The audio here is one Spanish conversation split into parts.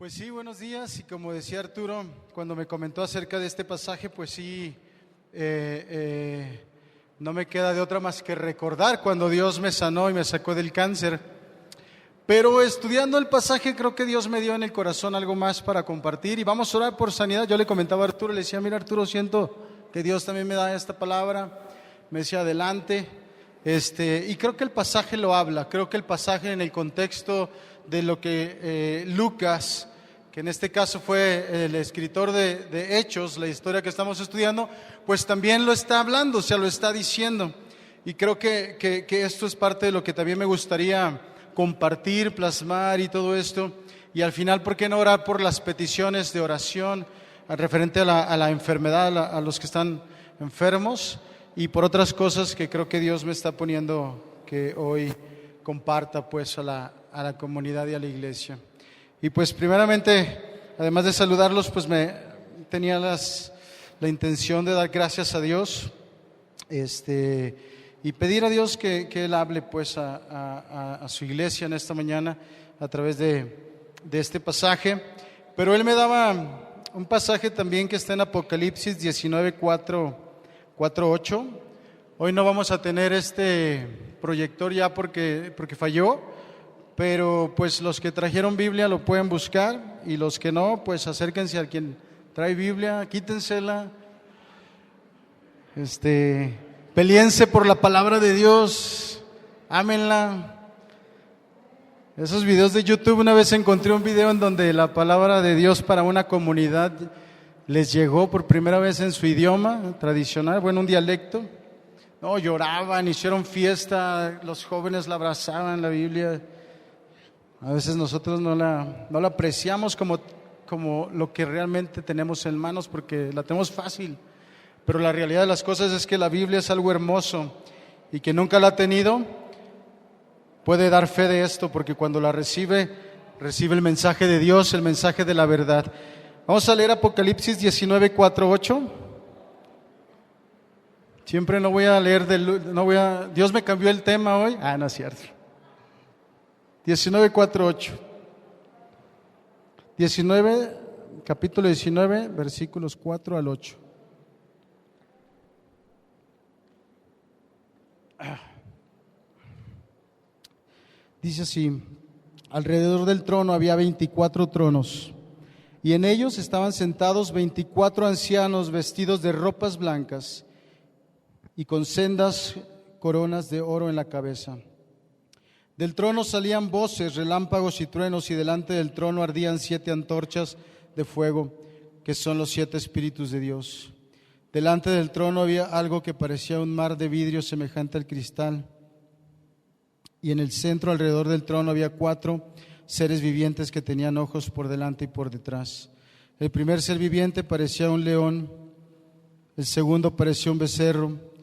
Pues sí, buenos días. Y como decía Arturo, cuando me comentó acerca de este pasaje, pues sí, no me queda de otra más que recordar cuando Dios me sanó y me sacó del cáncer. Pero estudiando el pasaje, creo que Dios me dio en el corazón algo más para compartir. Y vamos a orar por sanidad. Yo le comentaba a Arturo, le decía, mira Arturo, siento que Dios también me da esta palabra. Me decía, adelante. Y creo que el pasaje lo habla. Creo que el pasaje en el contexto de lo que Lucas, que en este caso fue el escritor de Hechos, la historia que estamos estudiando, pues también lo está hablando, o sea, lo está diciendo. Y creo que esto es parte de lo que también me gustaría compartir, plasmar y todo esto. Y al final, ¿por qué no orar por las peticiones de oración referente a la enfermedad, a los que están enfermos? Y por otras cosas que creo que Dios me está poniendo que hoy comparta pues a la comunidad y a la iglesia. Y pues primeramente, además de saludarlos, pues me tenía la intención de dar gracias a Dios y pedir a Dios que Él hable pues a su iglesia en esta mañana a través de este pasaje. Pero Él me daba un pasaje también que está en Apocalipsis 19:4-8. Hoy no vamos a tener este proyector ya porque falló, pero pues los que trajeron Biblia lo pueden buscar y los que no, pues acérquense a quien trae Biblia, quítensela, peleense por la palabra de Dios, ámenla. Esos videos de YouTube, una vez encontré un video en donde la palabra de Dios para una comunidad les llegó por primera vez en su idioma tradicional, bueno, un dialecto. No, lloraban, hicieron fiesta, los jóvenes la abrazaban, la Biblia. A veces nosotros no la apreciamos como lo que realmente tenemos en manos porque la tenemos fácil. Pero la realidad de las cosas es que la Biblia es algo hermoso y que nunca la ha tenido puede dar fe de esto porque cuando la recibe el mensaje de Dios, el mensaje de la verdad. Vamos a leer Apocalipsis 19:4-8. Siempre no voy a leer Dios me cambió el tema hoy. No es cierto. 19:4-8. Capítulo 19, versículos 4-8. Dice así: alrededor del trono había 24 tronos, y en ellos estaban sentados 24 ancianos vestidos de ropas blancas y con sendas coronas de oro en la cabeza. Del trono salían voces, relámpagos y truenos, y delante del trono ardían 7 antorchas de fuego, que son los 7 espíritus de Dios. Delante del trono había algo que parecía un mar de vidrio semejante al cristal, y en el centro, alrededor del trono, había 4 seres vivientes que tenían ojos por delante y por detrás. El primer ser viviente parecía un león, el segundo parecía un becerro,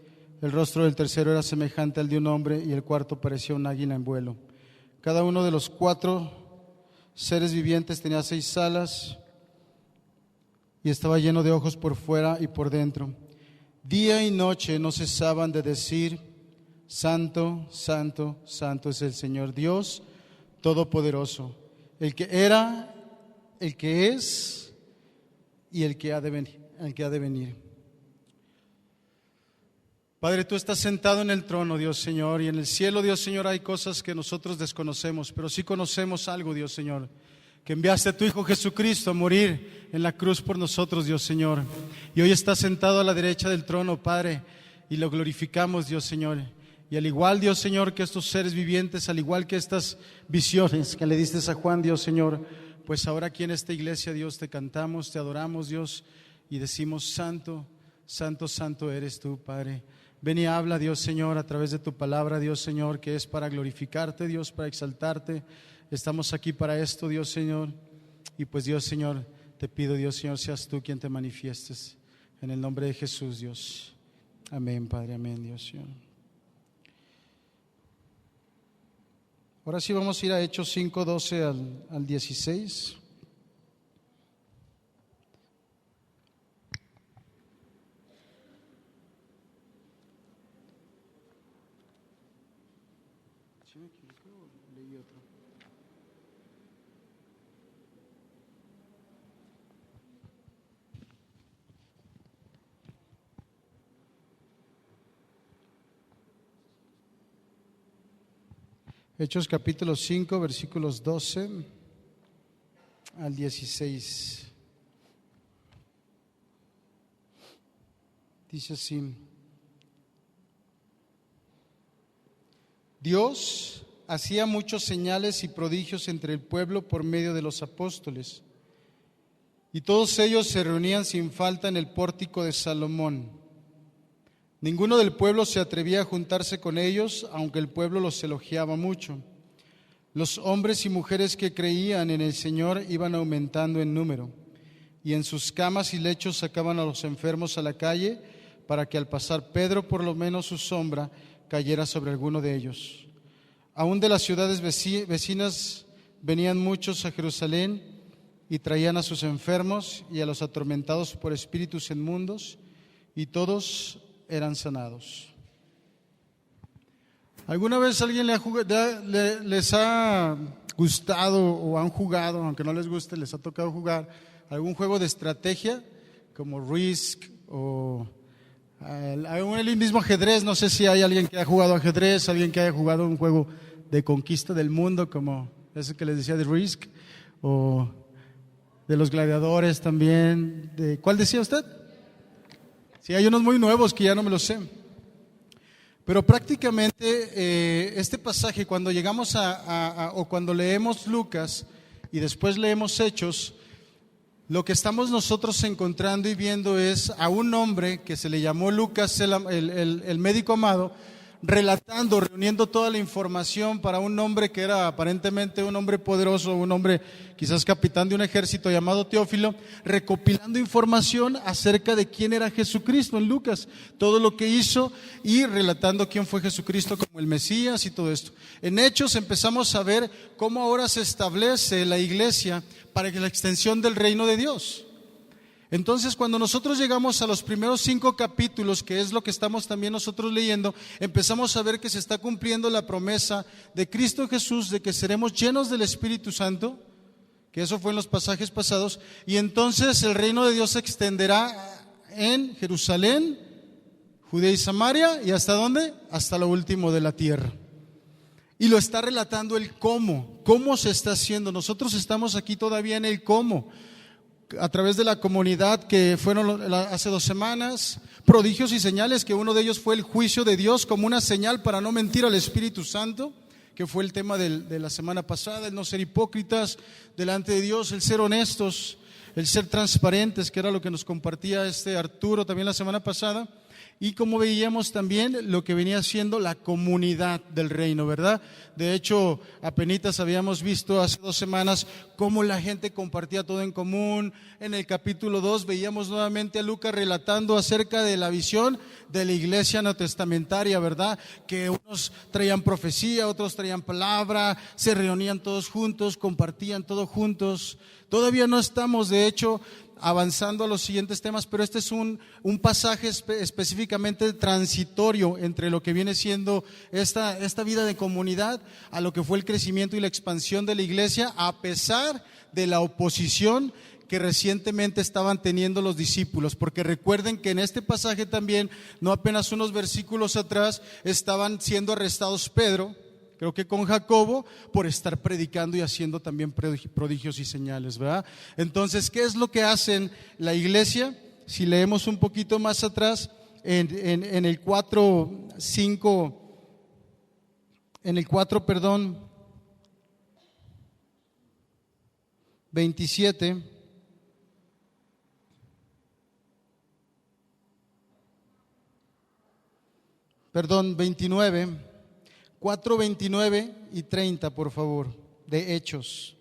el rostro del tercero era semejante al de un hombre y el cuarto parecía un águila en vuelo. Cada uno de los 4 seres vivientes tenía 6 alas y estaba lleno de ojos por fuera y por dentro. Día y noche no cesaban de decir: Santo, Santo, Santo es el Señor Dios Todopoderoso, el que era, el que es y el que ha de venir. Padre, tú estás sentado en el trono, Dios Señor, y en el cielo, Dios Señor, hay cosas que nosotros desconocemos, pero sí conocemos algo, Dios Señor, que enviaste a tu Hijo Jesucristo a morir en la cruz por nosotros, Dios Señor, y hoy estás sentado a la derecha del trono, Padre, y lo glorificamos, Dios Señor. Y al igual, Dios Señor, que estos seres vivientes, al igual que estas visiones que le diste a Juan, Dios Señor, pues ahora aquí en esta iglesia, Dios, te cantamos, te adoramos, Dios, y decimos: Santo, Santo, Santo eres tú, Padre. Ven y habla, Dios Señor, a través de tu palabra, Dios Señor, que es para glorificarte, Dios, para exaltarte. Estamos aquí para esto, Dios Señor. Y pues, Dios Señor, te pido, Dios Señor, seas tú quien te manifiestes. En el nombre de Jesús, Dios. Amén, Padre, amén, Dios Señor. Ahora sí vamos a ir a Hechos 5:12 al 16. ¿Sí me equivoqué o leí otro? Hechos capítulo 5, versículos 12 al 16. Dice así: Dios hacía muchos señales y prodigios entre el pueblo por medio de los apóstoles, y todos ellos se reunían sin falta en el pórtico de Salomón. Ninguno del pueblo se atrevía a juntarse con ellos, aunque el pueblo los elogiaba mucho. Los hombres y mujeres que creían en el Señor iban aumentando en número, y en sus camas y lechos sacaban a los enfermos a la calle, para que al pasar Pedro, por lo menos su sombra cayera sobre alguno de ellos. Aún de las ciudades vecinas venían muchos a Jerusalén y traían a sus enfermos y a los atormentados por espíritus inmundos, y todos eran sanados. ¿Alguna vez alguien les ha gustado o han jugado, aunque no les guste, les ha tocado jugar algún juego de estrategia como Risk o el mismo ajedrez? No sé si hay alguien que ha jugado ajedrez, alguien que haya jugado un juego de conquista del mundo como ese que les decía de Risk, o de los gladiadores también. ¿Cuál decía usted? Sí, hay unos muy nuevos que ya no me los sé. Pero prácticamente este pasaje, cuando llegamos o cuando leemos Lucas y después leemos Hechos, lo que estamos nosotros encontrando y viendo es a un hombre que se le llamó Lucas, el médico amado, relatando, reuniendo toda la información para un hombre que era aparentemente un hombre poderoso, un hombre quizás capitán de un ejército llamado Teófilo, recopilando información acerca de quién era Jesucristo en Lucas, todo lo que hizo y relatando quién fue Jesucristo como el Mesías y todo esto. En Hechos empezamos a ver cómo ahora se establece la iglesia para la extensión del reino de Dios. Entonces, cuando nosotros llegamos a los primeros 5 capítulos, que es lo que estamos también nosotros leyendo, empezamos a ver que se está cumpliendo la promesa de Cristo Jesús de que seremos llenos del Espíritu Santo, que eso fue en los pasajes pasados, y entonces el reino de Dios se extenderá en Jerusalén, Judea y Samaria, ¿y hasta dónde? Hasta lo último de la tierra. Y lo está relatando el cómo se está haciendo. Nosotros estamos aquí todavía en el cómo, a través de la comunidad que fueron hace 2 semanas, prodigios y señales, que uno de ellos fue el juicio de Dios como una señal para no mentir al Espíritu Santo, que fue el tema de la semana pasada, el no ser hipócritas delante de Dios, el ser honestos, el ser transparentes, que era lo que nos compartía Arturo también la semana pasada. Y como veíamos también lo que venía siendo la comunidad del reino, ¿verdad? De hecho, apenitas habíamos visto hace 2 semanas cómo la gente compartía todo en común. En el capítulo 2 veíamos nuevamente a Lucas relatando acerca de la visión de la iglesia neotestamentaria, ¿verdad? Que unos traían profecía, otros traían palabra, se reunían todos juntos, compartían todo juntos. Todavía no estamos, de hecho, avanzando a los siguientes temas, pero este es un pasaje específicamente transitorio entre lo que viene siendo esta vida de comunidad a lo que fue el crecimiento y la expansión de la iglesia, a pesar de la oposición que recientemente estaban teniendo los discípulos, porque recuerden que en este pasaje también, no apenas unos versículos atrás, estaban siendo arrestados Pedro, creo que con Jacobo, por estar predicando y haciendo también prodigios y señales, ¿verdad? Entonces, ¿qué es lo que hacen la iglesia? Si leemos un poquito más atrás, en el 27, perdón, 29, 4, 29 y 30, por favor, de Hechos.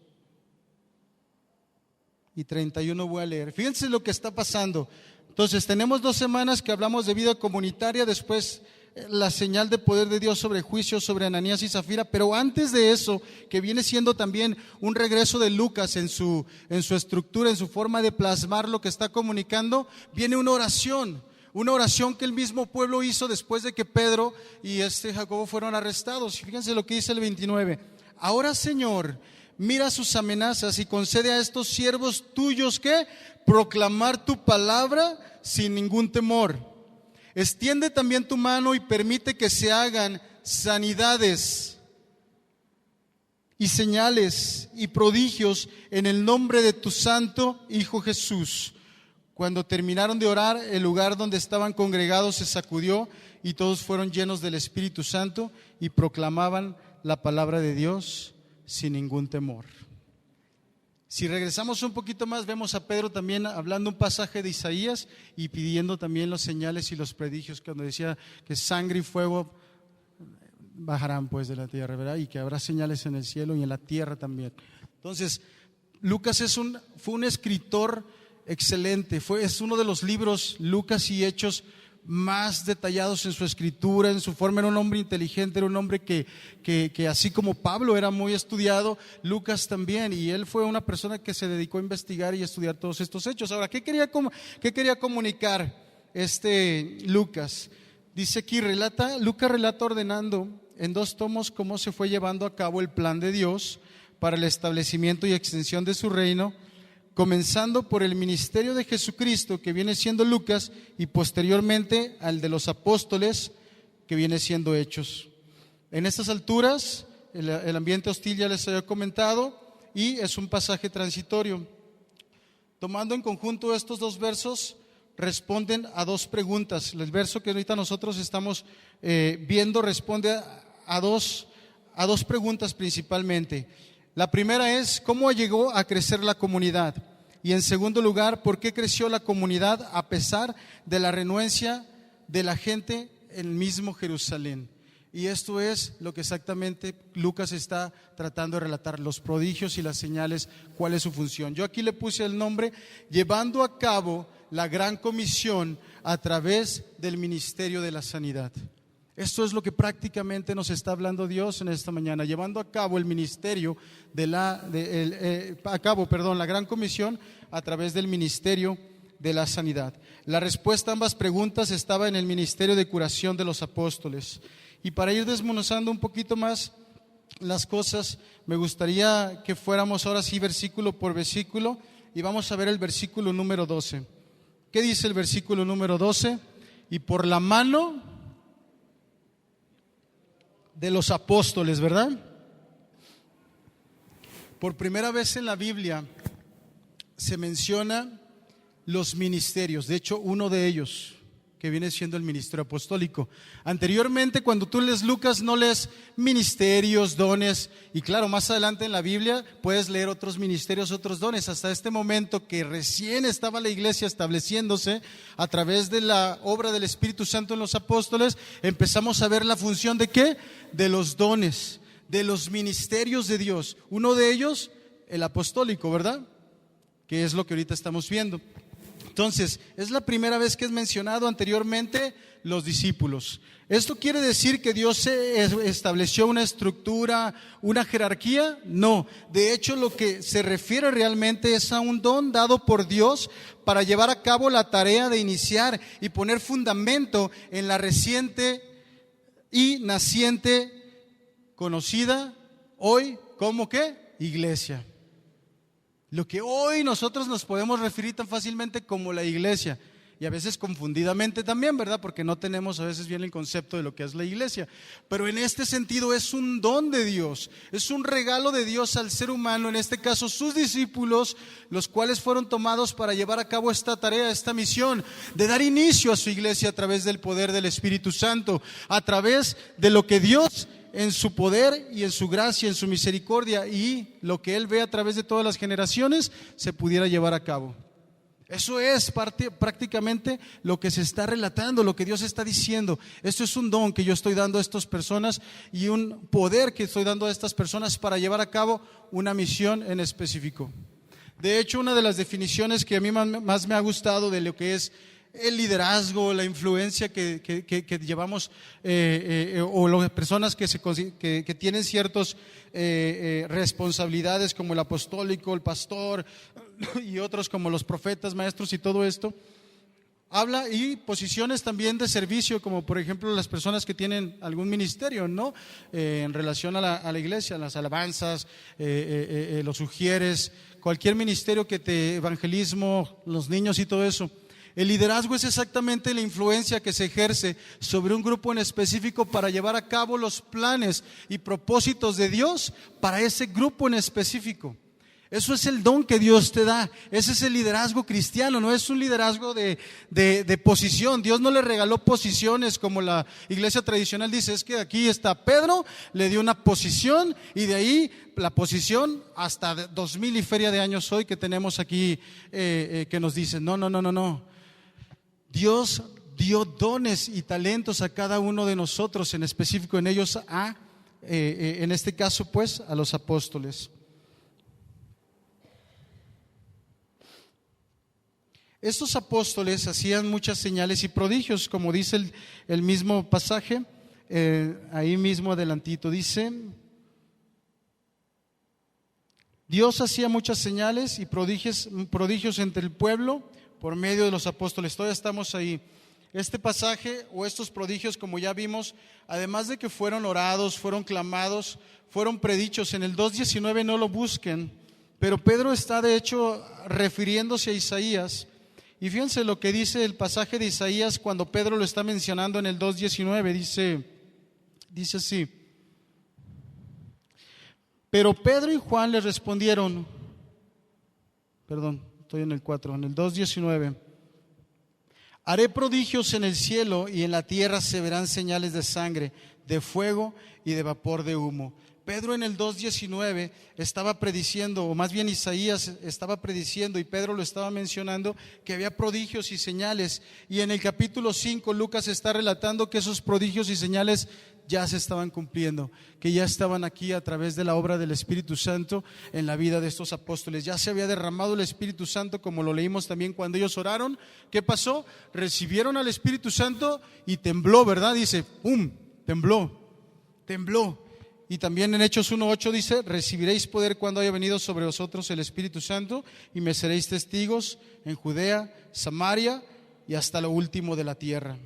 Y 31 voy a leer. Fíjense lo que está pasando. Entonces, tenemos 2 semanas que hablamos de vida comunitaria, después la señal de poder de Dios sobre juicio sobre Ananías y Zafira, pero antes de eso, que viene siendo también un regreso de Lucas en su estructura, en su forma de plasmar lo que está comunicando, viene una oración que el mismo pueblo hizo después de que Pedro y Jacobo fueron arrestados. Y fíjense lo que dice el 29. Ahora, Señor, mira sus amenazas y concede a estos siervos tuyos que proclamar tu palabra sin ningún temor. Extiende también tu mano y permite que se hagan sanidades y señales y prodigios en el nombre de tu santo Hijo Jesús. Cuando terminaron de orar, el lugar donde estaban congregados se sacudió y todos fueron llenos del Espíritu Santo y proclamaban la palabra de Dios sin ningún temor. Si regresamos un poquito más, vemos a Pedro también hablando un pasaje de Isaías y pidiendo también los señales y los prodigios, cuando decía que sangre y fuego bajarán pues de la tierra, ¿verdad? Y que habrá señales en el cielo y en la tierra también. Entonces, Lucas fue un escritor excelente, es uno de los libros, Lucas y Hechos, más detallados en su escritura, en su forma. Era un hombre inteligente, era un hombre que así como Pablo era muy estudiado, Lucas también, y él fue una persona que se dedicó a investigar y a estudiar todos estos hechos. Ahora, ¿qué quería comunicar Lucas? Dice aquí, Lucas relata ordenando en 2 tomos cómo se fue llevando a cabo el plan de Dios para el establecimiento y extensión de su reino, comenzando por el ministerio de Jesucristo, que viene siendo Lucas, y posteriormente al de los apóstoles, que viene siendo Hechos. En estas alturas, el ambiente hostil ya les había comentado, y es un pasaje transitorio. Tomando en conjunto estos 2 versos, responden a 2 preguntas. El verso que ahorita nosotros estamos viendo responde a dos preguntas principalmente. La primera es, ¿cómo llegó a crecer la comunidad? Y en segundo lugar, ¿por qué creció la comunidad a pesar de la renuencia de la gente en el mismo Jerusalén? Y esto es lo que exactamente Lucas está tratando de relatar, los prodigios y las señales, cuál es su función. Yo aquí le puse el nombre, llevando a cabo la gran comisión a través del ministerio de la sanidad. Esto es lo que prácticamente nos está hablando Dios en esta mañana, llevando a cabo el ministerio la gran comisión a través del ministerio de la sanidad. La respuesta a ambas preguntas estaba en el ministerio de curación de los apóstoles. Y para ir desmenuzando un poquito más las cosas, me gustaría que fuéramos ahora sí versículo por versículo y vamos a ver el versículo número 12. ¿Qué dice el versículo número 12? Y por la mano de los apóstoles, ¿verdad? Por primera vez en la Biblia se menciona los ministerios, de hecho uno de ellos que viene siendo el ministerio apostólico. Anteriormente, cuando tú lees Lucas, no lees ministerios, dones, y claro, más adelante en la Biblia puedes leer otros ministerios, otros dones. Hasta este momento que recién estaba la iglesia estableciéndose a través de la obra del Espíritu Santo en los apóstoles, empezamos a ver la función de ¿qué? De los dones, de los ministerios de Dios. Uno de ellos, el apostólico, ¿verdad? Que es lo que ahorita estamos viendo. Entonces, es la primera vez que es mencionado, anteriormente los discípulos. ¿Esto quiere decir que Dios estableció una estructura, una jerarquía? No, de hecho lo que se refiere realmente es a un don dado por Dios para llevar a cabo la tarea de iniciar y poner fundamento en la reciente y naciente, conocida hoy como ¿qué? Iglesia. Lo que hoy nosotros nos podemos referir tan fácilmente como la iglesia, y a veces confundidamente también, ¿verdad? Porque no tenemos a veces bien el concepto de lo que es la iglesia. Pero en este sentido es un don de Dios, es un regalo de Dios al ser humano, en este caso sus discípulos, los cuales fueron tomados para llevar a cabo esta tarea, esta misión, de dar inicio a su iglesia a través del poder del Espíritu Santo, a través de lo que Dios en su poder y en su gracia, en su misericordia y lo que Él ve a través de todas las generaciones se pudiera llevar a cabo. Eso es prácticamente lo que se está relatando, lo que Dios está diciendo. Esto es un don que yo estoy dando a estas personas y un poder que estoy dando a estas personas para llevar a cabo una misión en específico. De hecho, una de las definiciones que a mí más me ha gustado de lo que es el liderazgo, la influencia que llevamos o las personas que tienen ciertas responsabilidades como el apostólico, el pastor y otros como los profetas, maestros y todo esto, habla y posiciones también de servicio, como por ejemplo las personas que tienen algún ministerio, ¿no? En relación a la iglesia, las alabanzas, los ujieres, cualquier ministerio evangelismo, los niños y todo eso. El liderazgo es exactamente la influencia que se ejerce sobre un grupo en específico para llevar a cabo los planes y propósitos de Dios para ese grupo en específico. Eso es el don que Dios te da. Ese es el liderazgo cristiano, no es un liderazgo de posición. Dios no le regaló posiciones como la iglesia tradicional dice. Es que aquí está Pedro, le dio una posición y de ahí la posición hasta 2000 y feria de años hoy que tenemos aquí que nos dicen. No. Dios dio dones y talentos a cada uno de nosotros, en específico en ellos en este caso pues a los apóstoles. Estos apóstoles hacían muchas señales y prodigios, como dice el mismo pasaje, ahí mismo adelantito dice: Dios hacía muchas señales y prodigios entre el pueblo por medio de los apóstoles. Todavía estamos ahí. Este pasaje o estos prodigios, como ya vimos, además de que fueron orados, fueron clamados, fueron predichos. En el 2:19 no lo busquen, pero Pedro está de hecho refiriéndose a Isaías. Y fíjense lo que dice el pasaje de Isaías cuando Pedro lo está mencionando en el 2:19. Dice así: pero Pedro y Juan le respondieron, estoy en el 4, en el 2:19: haré prodigios en el cielo y en la tierra se verán señales de sangre, de fuego y de vapor de humo. Pedro en el 2:19 estaba prediciendo, o más bien Isaías estaba prediciendo y Pedro lo estaba mencionando, que había prodigios y señales. Y en el capítulo 5 Lucas está relatando que esos prodigios y señales ya se estaban cumpliendo, que ya estaban aquí a través de la obra del Espíritu Santo en la vida de estos apóstoles. Ya se había derramado el Espíritu Santo, como lo leímos también cuando ellos oraron. ¿Qué pasó? Recibieron al Espíritu Santo y tembló, ¿verdad? Dice, ¡pum! Tembló. Y también en Hechos 1:8 dice: recibiréis poder cuando haya venido sobre vosotros el Espíritu Santo y me seréis testigos en Judea, Samaria y hasta lo último de la tierra.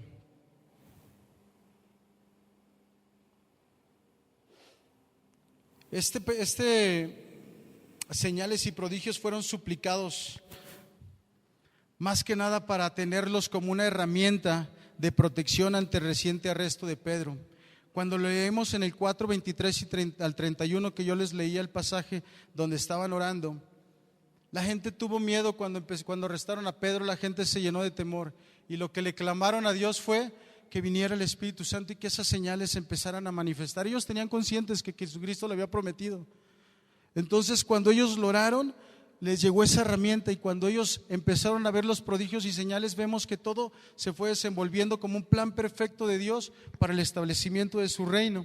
Señales y prodigios fueron suplicados más que nada para tenerlos como una herramienta de protección ante el reciente arresto de Pedro. Cuando leemos en el 4:23 al 31 que yo les leía el pasaje donde estaban orando, la gente tuvo miedo cuando arrestaron a Pedro. La gente se llenó de temor y lo que le clamaron a Dios fue que viniera el Espíritu Santo y que esas señales empezaran a manifestar. Ellos tenían conscientes que Jesucristo le había prometido. Entonces cuando ellos lo oraron, les llegó esa herramienta, y cuando ellos empezaron a ver los prodigios y señales, vemos que todo se fue desenvolviendo como un plan perfecto de Dios para el establecimiento de su reino.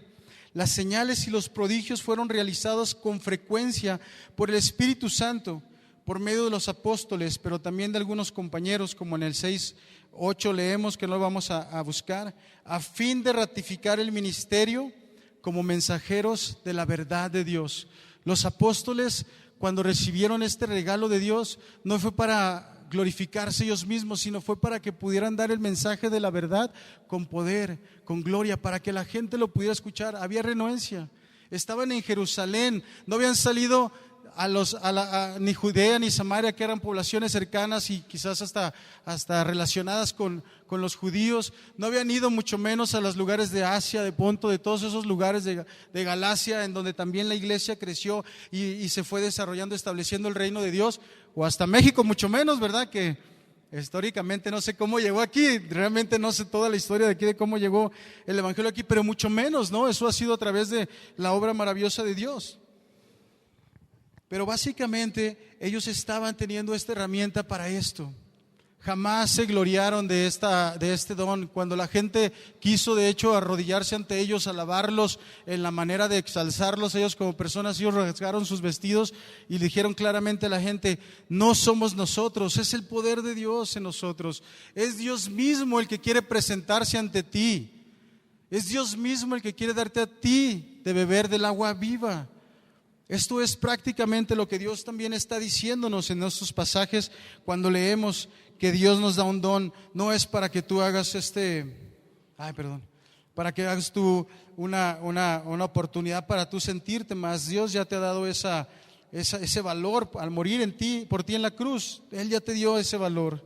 Las señales y los prodigios fueron realizados con frecuencia por el Espíritu Santo, por medio de los apóstoles, pero también de algunos compañeros, como en el 6:8 leemos, que no lo vamos a buscar, a fin de ratificar el ministerio como mensajeros de la verdad de Dios. Los apóstoles, cuando recibieron este regalo de Dios, no fue para glorificarse ellos mismos, sino fue para que pudieran dar el mensaje de la verdad con poder, con gloria, para que la gente lo pudiera escuchar. Había renuencia, estaban en Jerusalén, no habían salido ni Judea ni Samaria, que eran poblaciones cercanas y quizás hasta relacionadas con los judíos. No habían ido mucho menos a los lugares de Asia, de Ponto, de todos esos lugares de Galacia, en donde también la iglesia creció y se fue desarrollando, estableciendo el reino de Dios, o hasta México mucho menos, ¿verdad? Que históricamente no sé cómo llegó aquí, realmente no sé toda la historia de aquí, de cómo llegó el evangelio aquí, pero mucho menos, ¿no? Eso ha sido a través de la obra maravillosa de Dios. Pero básicamente ellos estaban teniendo esta herramienta para esto. Jamás se gloriaron de este don. Cuando la gente quiso de hecho arrodillarse ante ellos, alabarlos en la manera de exalzarlos ellos como personas, ellos rasgaron sus vestidos y dijeron claramente a la gente: no somos nosotros, es el poder de Dios en nosotros. Es Dios mismo el que quiere presentarse ante ti. Es Dios mismo el que quiere darte a ti de beber del agua viva. Esto es prácticamente lo que Dios también está diciéndonos en estos pasajes cuando leemos que Dios nos da un don. No es para que tú hagas para que hagas tú una oportunidad para tú sentirte más. Dios ya te ha dado ese valor al morir por ti en la cruz. Él ya te dio ese valor.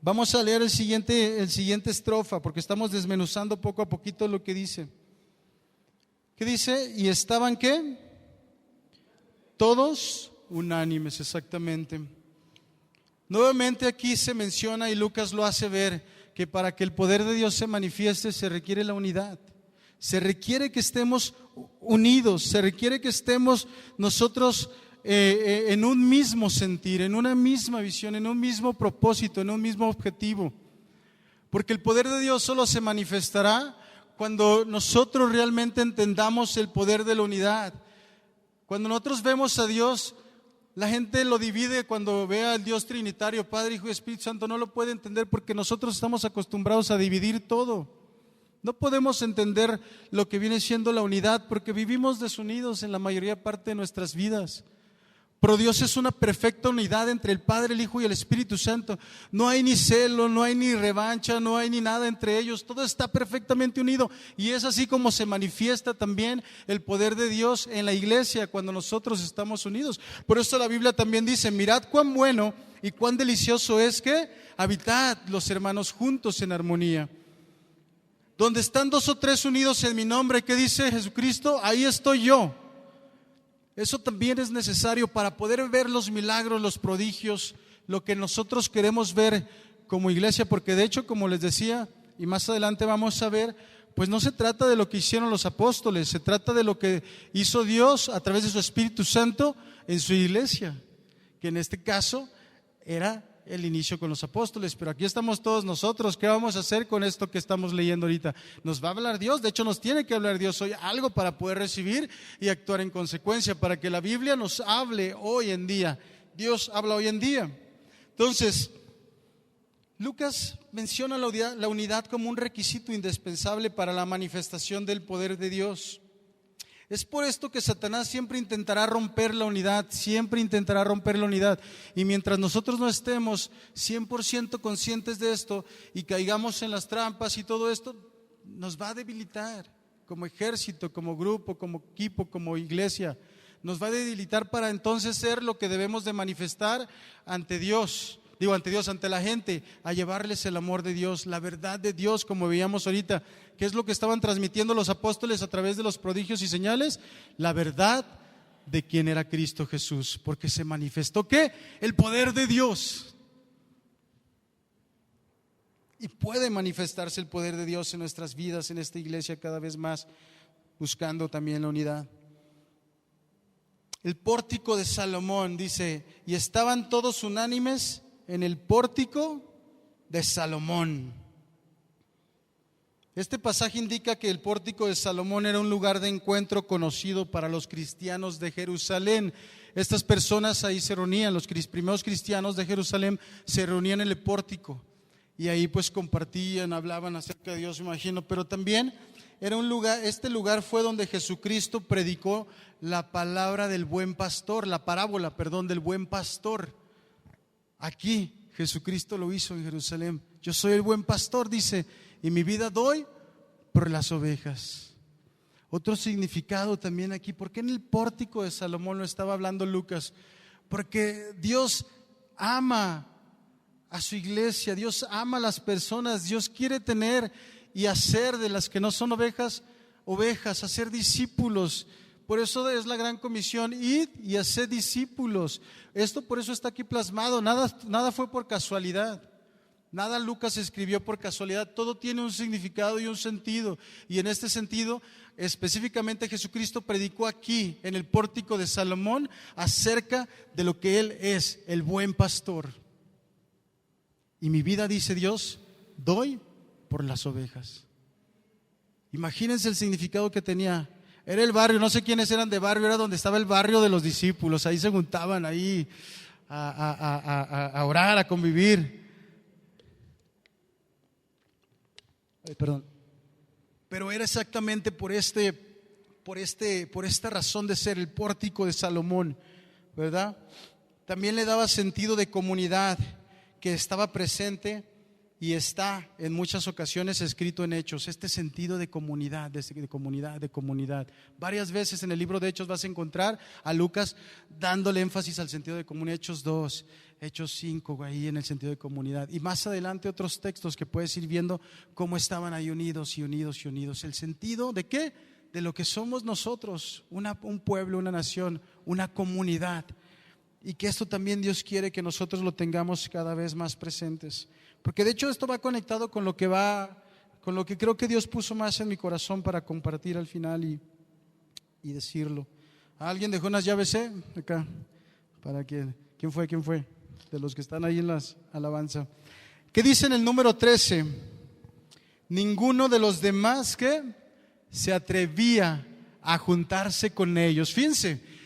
Vamos a leer el siguiente estrofa, porque estamos desmenuzando poco a poquito lo que dice. ¿Qué dice? ¿Y estaban qué? Todos unánimes, exactamente. Nuevamente aquí se menciona, y Lucas lo hace ver, que para que el poder de Dios se manifieste se requiere la unidad. Se requiere que estemos unidos, se requiere que estemos nosotros en un mismo sentir, en una misma visión, en un mismo propósito, en un mismo objetivo. Porque el poder de Dios solo se manifestará cuando nosotros realmente entendamos el poder de la unidad. Cuando nosotros vemos a Dios, la gente lo divide cuando ve al Dios Trinitario, Padre, Hijo y Espíritu Santo, no lo puede entender porque nosotros estamos acostumbrados a dividir todo. No podemos entender lo que viene siendo la unidad porque vivimos desunidos en la mayoría parte de nuestras vidas. Pero Dios es una perfecta unidad entre el Padre, el Hijo y el Espíritu Santo. No hay ni celo, no hay ni revancha, no hay ni nada entre ellos. Todo está perfectamente unido. Y es así como se manifiesta también el poder de Dios en la iglesia cuando nosotros estamos unidos. Por eso la Biblia también dice: mirad cuán bueno y cuán delicioso es que habitad los hermanos juntos en armonía. Donde están dos o tres unidos en mi nombre, ¿qué dice Jesucristo? Ahí estoy yo. Eso también es necesario para poder ver los milagros, los prodigios, lo que nosotros queremos ver como iglesia, porque de hecho, como les decía, y más adelante vamos a ver, pues no se trata de lo que hicieron los apóstoles, se trata de lo que hizo Dios a través de su Espíritu Santo en su iglesia, que en este caso era el inicio con los apóstoles. Pero aquí estamos todos nosotros. ¿Qué vamos a hacer con esto que estamos leyendo ahorita? Nos va a hablar Dios, de hecho nos tiene que hablar Dios hoy algo para poder recibir y actuar en consecuencia, para que la Biblia nos hable hoy en día. Dios habla hoy en día. Entonces, Lucas menciona la unidad como un requisito indispensable para la manifestación del poder de Dios. Es por esto que Satanás siempre intentará romper la unidad, siempre intentará romper la unidad. Y mientras nosotros no estemos 100% conscientes de esto y caigamos en las trampas y todo esto, nos va a debilitar como ejército, como grupo, como equipo, como iglesia. Nos va a debilitar para entonces ser lo que debemos de manifestar ante Dios. Ante la gente, a llevarles el amor de Dios, la verdad de Dios, como veíamos ahorita. ¿Qué es lo que estaban transmitiendo los apóstoles a través de los prodigios y señales? La verdad de quién era Cristo Jesús, porque se manifestó ¿qué? El poder de Dios. Y puede manifestarse el poder de Dios en nuestras vidas, en esta iglesia cada vez más, buscando también la unidad. El pórtico de Salomón dice: y estaban todos unánimes en el pórtico de Salomón. Este pasaje indica que el pórtico de Salomón era un lugar de encuentro conocido para los cristianos de Jerusalén. Estas personas ahí se reunían, los primeros cristianos de Jerusalén se reunían en el pórtico y ahí pues compartían, hablaban acerca de Dios, me imagino. Pero también era un lugar, este lugar fue donde Jesucristo predicó la palabra del buen pastor, la parábola, del buen pastor. Aquí Jesucristo lo hizo en Jerusalén. Yo soy el buen pastor, dice, y mi vida doy por las ovejas. Otro significado también aquí. ¿Por qué en el pórtico de Salomón lo estaba hablando Lucas? Porque Dios ama a su iglesia, Dios ama a las personas, Dios quiere tener y hacer de las que no son ovejas, hacer discípulos. Por eso es la gran comisión: id y haced discípulos. Esto por eso está aquí plasmado. Nada fue por casualidad. Nada Lucas escribió por casualidad. Todo tiene un significado y un sentido. Y en este sentido, específicamente Jesucristo predicó aquí, en el pórtico de Salomón, acerca de lo que Él es, el buen pastor. Y mi vida, dice Dios, doy por las ovejas. Imagínense el significado que tenía. Era el barrio, no sé quiénes eran de barrio, era donde estaba el barrio de los discípulos. Ahí se juntaban ahí a orar, a convivir. Perdón. Pero era exactamente por esta razón de ser, el pórtico de Salomón, ¿verdad? También le daba sentido de comunidad que estaba presente y está en muchas ocasiones escrito en Hechos, este sentido de comunidad, de comunidad, de comunidad. Varias veces en el libro de Hechos vas a encontrar a Lucas dándole énfasis al sentido de comunidad. Hechos 2, Hechos 5, ahí en el sentido de comunidad. Y más adelante otros textos que puedes ir viendo cómo estaban ahí unidos y unidos y unidos. ¿El sentido de qué? De lo que somos nosotros, un pueblo, una nación, una comunidad. Y que esto también Dios quiere que nosotros lo tengamos cada vez más presentes. Porque de hecho esto va conectado con lo que creo que Dios puso más en mi corazón para compartir al final y decirlo. ¿Alguien dejó unas llaves acá? Para que, ¿quién fue? De los que están ahí en las alabanza. ¿Qué dice en el número 13? Ninguno de los demás que se atrevía a juntarse con ellos. Fíjense.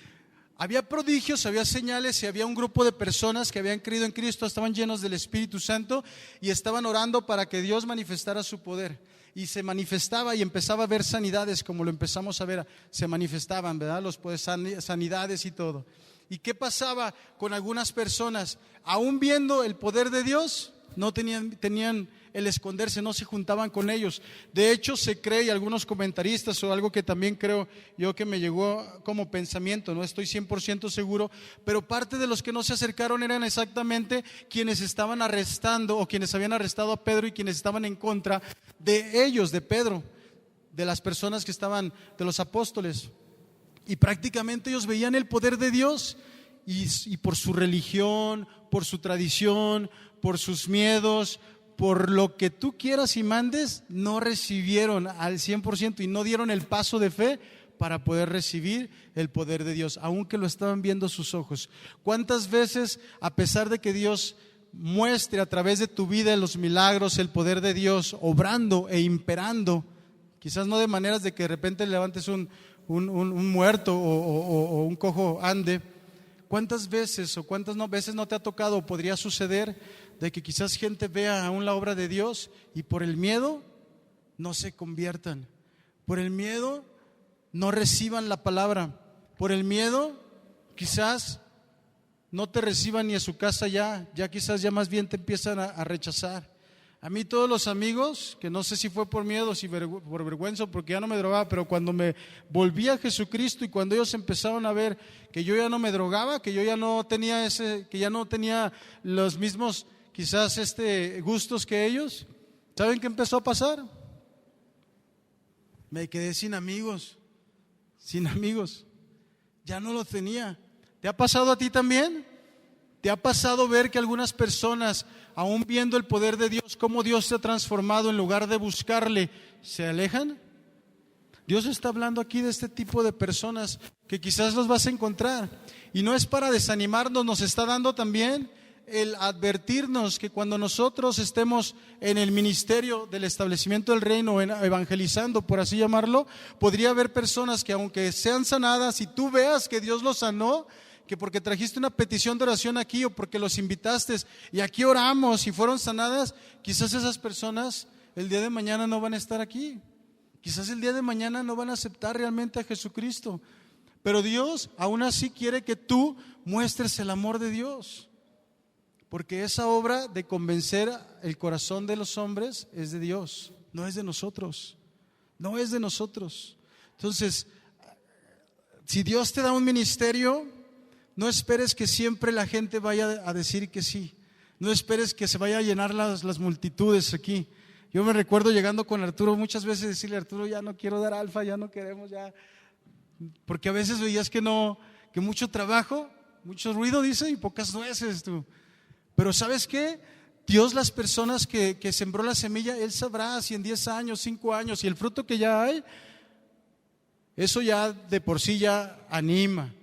Había prodigios, había señales y había un grupo de personas que habían creído en Cristo, estaban llenos del Espíritu Santo y estaban orando para que Dios manifestara su poder. Y se manifestaba y empezaba a ver sanidades, como lo empezamos a ver, se manifestaban, ¿verdad? Los poderes, sanidades y todo. ¿Y qué pasaba con algunas personas? Aún viendo el poder de Dios, no tenían el esconderse, no se juntaban con ellos. De hecho, se cree, y algunos comentaristas, o algo que también creo yo que me llegó como pensamiento, no estoy 100% seguro, pero parte de los que no se acercaron eran exactamente quienes estaban arrestando, o quienes habían arrestado a Pedro y quienes estaban en contra de ellos, de Pedro, de las personas que estaban, de los apóstoles. Y prácticamente ellos veían el poder de Dios y por su religión, por su tradición, por sus miedos, por lo que tú quieras y mandes, no recibieron al 100% y no dieron el paso de fe para poder recibir el poder de Dios, aunque lo estaban viendo sus ojos. ¿Cuántas veces, a pesar de que Dios muestre a través de tu vida los milagros, el poder de Dios obrando e imperando, quizás no de maneras de que de repente levantes un muerto o un cojo ande, cuántas veces o cuántas veces no te ha tocado o podría suceder de que quizás gente vea aún la obra de Dios y por el miedo no se conviertan, por el miedo no reciban la palabra, por el miedo quizás no te reciban ni a su casa ya quizás ya más bien te empiezan a rechazar. A mí todos los amigos, que no sé si fue por miedo, si por vergüenza, porque ya no me drogaba, pero cuando me volví a Jesucristo y cuando ellos empezaron a ver que yo ya no me drogaba, que yo ya no tenía que ya no tenía los mismos quizás gustos que ellos, ¿saben qué empezó a pasar? Me quedé sin amigos, ya no lo tenía. ¿Te ha pasado a ti también? ¿Te ha pasado ver que algunas personas, aún viendo el poder de Dios, cómo Dios se ha transformado, en lugar de buscarle, se alejan? Dios está hablando aquí de este tipo de personas que quizás los vas a encontrar. Y no es para desanimarnos, nos está dando también el advertirnos que cuando nosotros estemos en el ministerio del establecimiento del reino, evangelizando, por así llamarlo, podría haber personas que aunque sean sanadas y tú veas que Dios los sanó, que porque trajiste una petición de oración aquí o porque los invitaste y aquí oramos y fueron sanadas, quizás esas personas el día de mañana no van a estar aquí. Quizás el día de mañana no van a aceptar realmente a Jesucristo. Pero Dios aún así quiere que tú muestres el amor de Dios. Porque esa obra de convencer el corazón de los hombres es de Dios, no es de nosotros. No es de nosotros. Entonces, si Dios te da un ministerio, no esperes que siempre la gente vaya a decir que sí. No esperes que se vaya a llenar las multitudes aquí. Yo me recuerdo llegando con Arturo muchas veces decirle: Arturo, ya no quiero dar alfa, ya no queremos, ya. Porque a veces veías que mucho trabajo, mucho ruido, dice, y pocas nueces tú. Pero ¿sabes qué? Dios, las personas que sembró la semilla, Él sabrá si en 10 años, 5 años, y el fruto que ya hay, eso ya de por sí ya anima.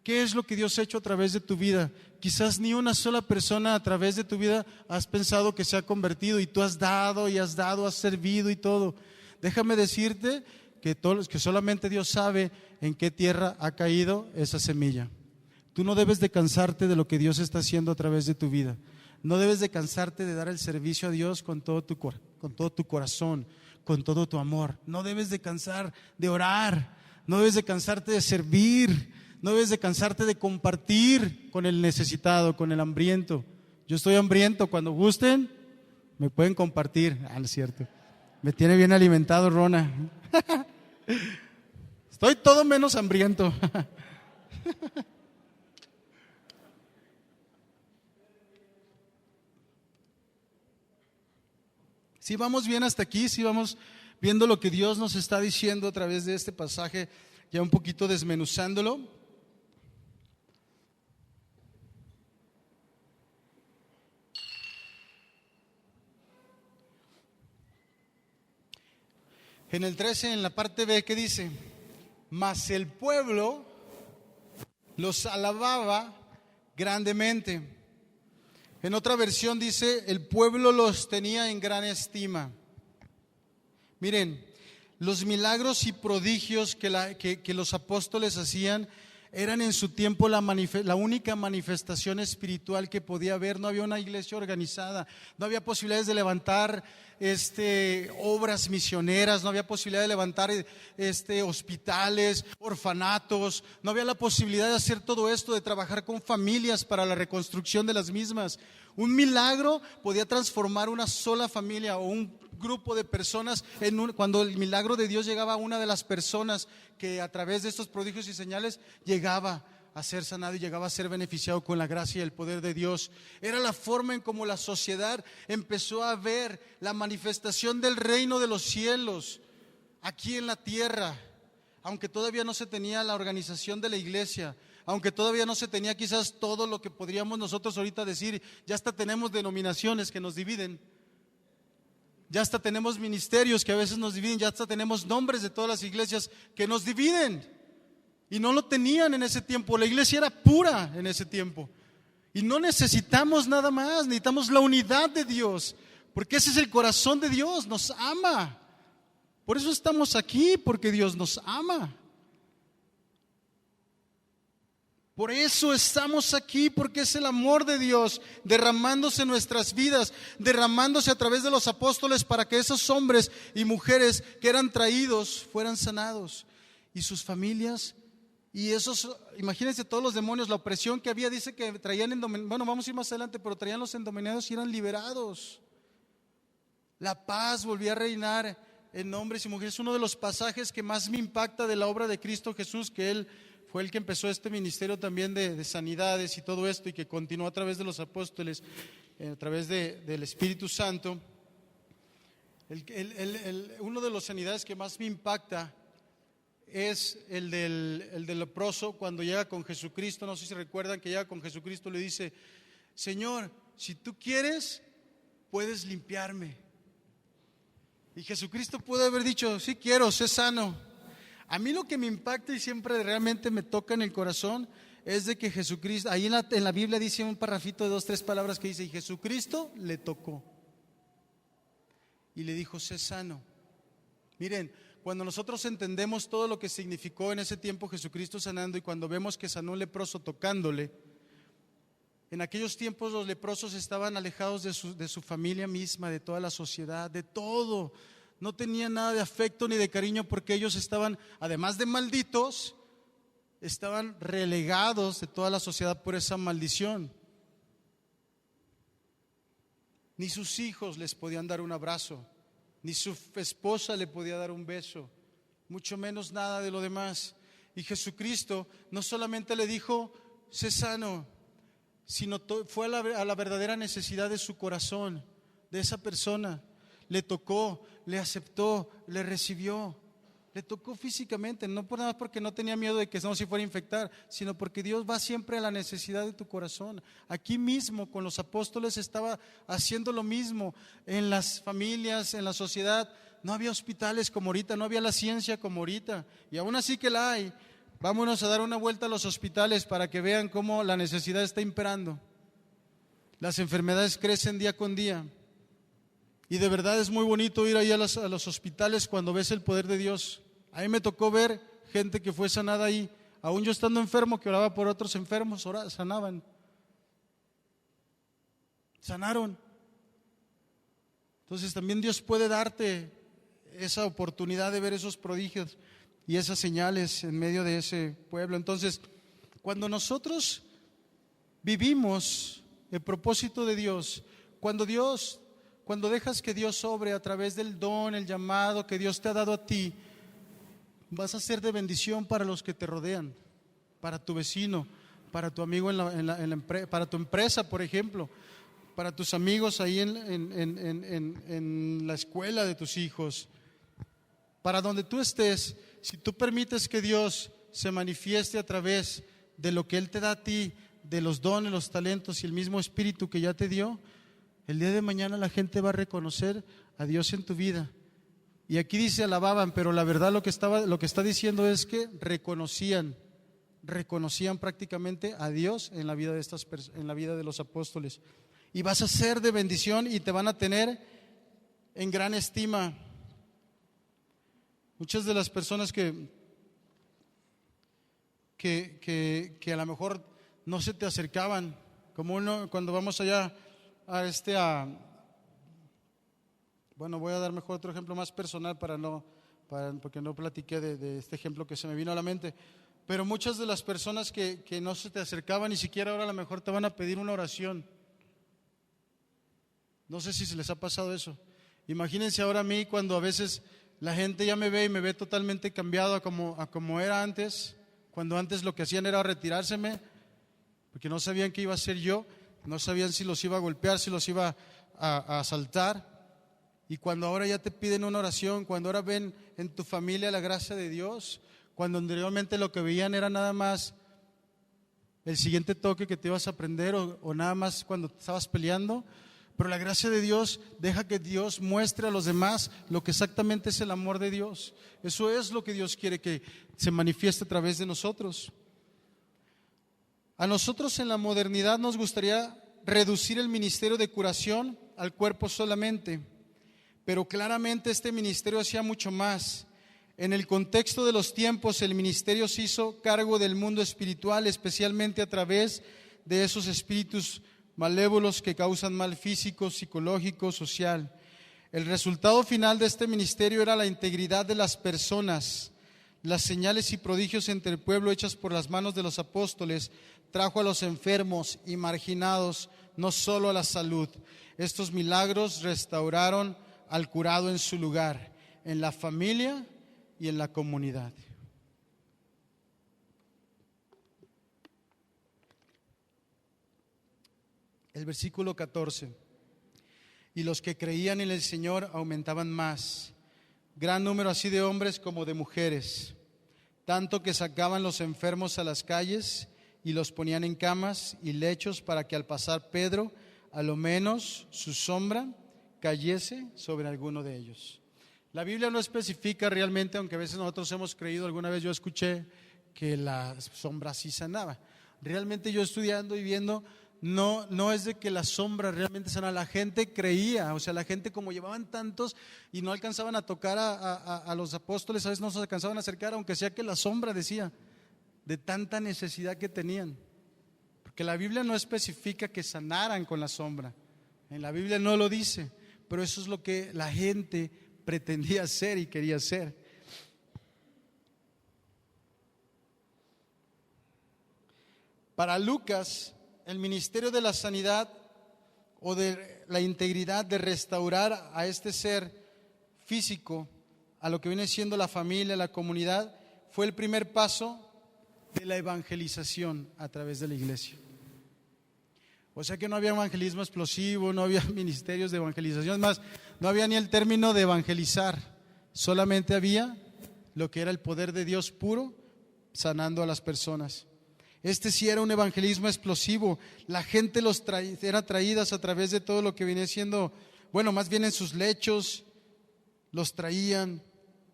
¿Qué es lo que Dios ha hecho a través de tu vida? Quizás ni una sola persona a través de tu vida has pensado que se ha convertido y tú has dado, has servido y todo. Déjame decirte que solamente Dios sabe en qué tierra ha caído esa semilla. Tú no debes de cansarte de lo que Dios está haciendo a través de tu vida. No debes de cansarte de dar el servicio a Dios con todo tu corazón, con todo tu amor. No debes de cansar de orar, no debes de cansarte de servir. No debes de cansarte de compartir con el necesitado, con el hambriento. Yo estoy hambriento, cuando gusten, Me pueden compartir. No es cierto. Me tiene bien alimentado Rona. Estoy todo menos hambriento. Si vamos bien hasta aquí, si vamos viendo lo que Dios nos está diciendo a través de este pasaje, ya un poquito desmenuzándolo. En el 13, en la parte B, ¿qué dice? Mas el pueblo los alababa grandemente. En otra versión dice, el pueblo los tenía en gran estima. Miren, los milagros y prodigios que los apóstoles hacían eran en su tiempo la única manifestación espiritual que podía haber. No había una iglesia organizada, no había posibilidades de levantar obras misioneras, no había posibilidad de levantar hospitales, orfanatos, no había la posibilidad de hacer todo esto, de trabajar con familias para la reconstrucción de las mismas. Un milagro podía transformar una sola familia o un grupo de personas cuando el milagro de Dios llegaba a una de las personas que a través de estos prodigios y señales llegaba a ser sanado y llegaba a ser beneficiado con la gracia y el poder de Dios. Era la forma en cómo la sociedad empezó a ver la manifestación del reino de los cielos aquí en la tierra, aunque todavía no se tenía la organización de la iglesia, aunque todavía no se tenía quizás todo lo que podríamos nosotros ahorita decir. Ya hasta tenemos denominaciones que nos dividen, ya hasta tenemos ministerios que a veces nos dividen, ya hasta tenemos nombres de todas las iglesias que nos dividen. Y no lo tenían en ese tiempo. La iglesia era pura en ese tiempo. Y no necesitamos nada más, necesitamos la unidad de Dios, porque ese es el corazón de Dios, nos ama. Por eso estamos aquí, porque Dios nos ama. Por eso estamos aquí, porque es el amor de Dios derramándose en nuestras vidas, derramándose a través de los apóstoles para que esos hombres y mujeres que eran traídos fueran sanados y sus familias. Y esos, imagínense todos los demonios, la opresión que había, dice que traían bueno, vamos a ir más adelante, pero traían los endemoniados y eran liberados. La paz volvía a reinar en hombres y mujeres. Es uno de los pasajes que más me impacta de la obra de Cristo Jesús, que Él fue el que empezó este ministerio también de sanidades y todo esto, y que continuó a través de los apóstoles, a través del Espíritu Santo. Uno de las sanidades que más me impacta es el del leproso cuando llega con Jesucristo. No sé si recuerdan que llega con Jesucristo, le dice: Señor, si tú quieres, puedes limpiarme. Y Jesucristo puede haber dicho: sí quiero, sé sano. A mí lo que me impacta y siempre realmente me toca en el corazón es de que Jesucristo, ahí en la Biblia dice un parrafito de 2, 3 palabras que dice: y Jesucristo le tocó y le dijo: sé sano. Miren, cuando nosotros entendemos todo lo que significó en ese tiempo Jesucristo sanando, y cuando vemos que sanó un leproso tocándole, en aquellos tiempos los leprosos estaban alejados de su familia misma, de toda la sociedad, de todo. No tenían nada de afecto ni de cariño, porque ellos estaban, además de malditos, estaban relegados de toda la sociedad por esa maldición. Ni sus hijos les podían dar un abrazo, ni su esposa le podía dar un beso, mucho menos nada de lo demás. Y Jesucristo no solamente le dijo: sé sano, sino fue a la verdadera necesidad de su corazón, de esa persona. Le tocó, le aceptó, le recibió, le tocó físicamente, no por nada porque no tenía miedo de que no se fuera a infectar, sino porque Dios va siempre a la necesidad de tu corazón. Aquí mismo con los apóstoles estaba haciendo lo mismo en las familias, en la sociedad. No había hospitales como ahorita, no había la ciencia como ahorita, y aún así que la hay. Vámonos a dar una vuelta a los hospitales para que vean cómo la necesidad está imperando. Las enfermedades crecen día con día. Y de verdad es muy bonito ir ahí a los hospitales cuando ves el poder de Dios. A mí me tocó ver gente que fue sanada ahí, aún yo estando enfermo, que oraba por otros enfermos, sanaban. Sanaron. Entonces también Dios puede darte esa oportunidad de ver esos prodigios y esas señales en medio de ese pueblo. Entonces, cuando nosotros vivimos el propósito de Dios, cuando cuando dejas que Dios obre a través del don, el llamado que Dios te ha dado a ti, vas a ser de bendición para los que te rodean, para tu vecino, para tu amigo para tu empresa, por ejemplo, para tus amigos ahí en la escuela de tus hijos, para donde tú estés. Si tú permites que Dios se manifieste a través de lo que Él te da a ti, de los dones, los talentos y el mismo espíritu que ya te dio, el día de mañana la gente va a reconocer a Dios en tu vida. Y aquí dice alababan, pero la verdad lo que está diciendo es que reconocían prácticamente a Dios en la vida en la vida de los apóstoles. Y vas a ser de bendición y te van a tener en gran estima. Muchas de las personas que a lo mejor no se te acercaban, como uno cuando vamos allá bueno, voy a dar mejor otro ejemplo más personal porque no platiqué de este ejemplo que se me vino a la mente. Pero muchas de las personas que no se te acercaban, ni siquiera ahora a lo mejor te van a pedir una oración. No sé si se les ha pasado eso. Imagínense ahora a mí cuando a veces la gente ya me ve y me ve totalmente cambiado a como era antes, cuando antes lo que hacían era retirárseme, porque no sabían qué iba a hacer yo, no sabían si los iba a golpear, si los iba a asaltar. Y cuando ahora ya te piden una oración, cuando ahora ven en tu familia la gracia de Dios, cuando anteriormente lo que veían era nada más el siguiente toque que te ibas a aprender o nada más cuando estabas peleando, pero la gracia de Dios deja que Dios muestre a los demás lo que exactamente es el amor de Dios. Eso es lo que Dios quiere que se manifieste a través de nosotros. A nosotros en la modernidad nos gustaría reducir el ministerio de curación al cuerpo solamente, pero claramente este ministerio hacía mucho más. En el contexto de los tiempos, el ministerio se hizo cargo del mundo espiritual, especialmente a través de esos espíritus malévolos que causan mal físico, psicológico, social. El resultado final de este ministerio era la integridad de las personas. Las señales y prodigios entre el pueblo hechas por las manos de los apóstoles trajo a los enfermos y marginados no solo a la salud. Estos milagros restauraron al curado en su lugar, en la familia y en la comunidad. El versículo 14. Y los que creían en el Señor aumentaban más, gran número así de hombres como de mujeres, tanto que sacaban los enfermos a las calles y los ponían en camas y lechos para que al pasar Pedro, a lo menos su sombra cayese sobre alguno de ellos. La Biblia no especifica realmente, aunque a veces nosotros hemos creído, alguna vez yo escuché que la sombra sí sanaba. Realmente yo estudiando y viendo, no es de que la sombra realmente sana. La gente creía, o sea, la gente como llevaban tantos y no alcanzaban a tocar a los apóstoles, a veces no se alcanzaban a acercar, aunque sea que la sombra decía, de tanta necesidad que tenían. Porque la Biblia no especifica que sanaran con la sombra. En la Biblia no lo dice, pero eso es lo que la gente pretendía hacer y quería hacer. Para Lucas, el ministerio de la sanidad o de la integridad, de restaurar a este ser físico, a lo que viene siendo la familia, la comunidad, fue el primer paso de la evangelización a través de la iglesia. O sea que no había evangelismo explosivo, no había ministerios de evangelización, es más, no había ni el término de evangelizar, solamente había lo que era el poder de Dios puro sanando a las personas. Este sí era un evangelismo explosivo, la gente era traídas a través de todo lo que venía siendo, bueno, más bien en sus lechos, los traían,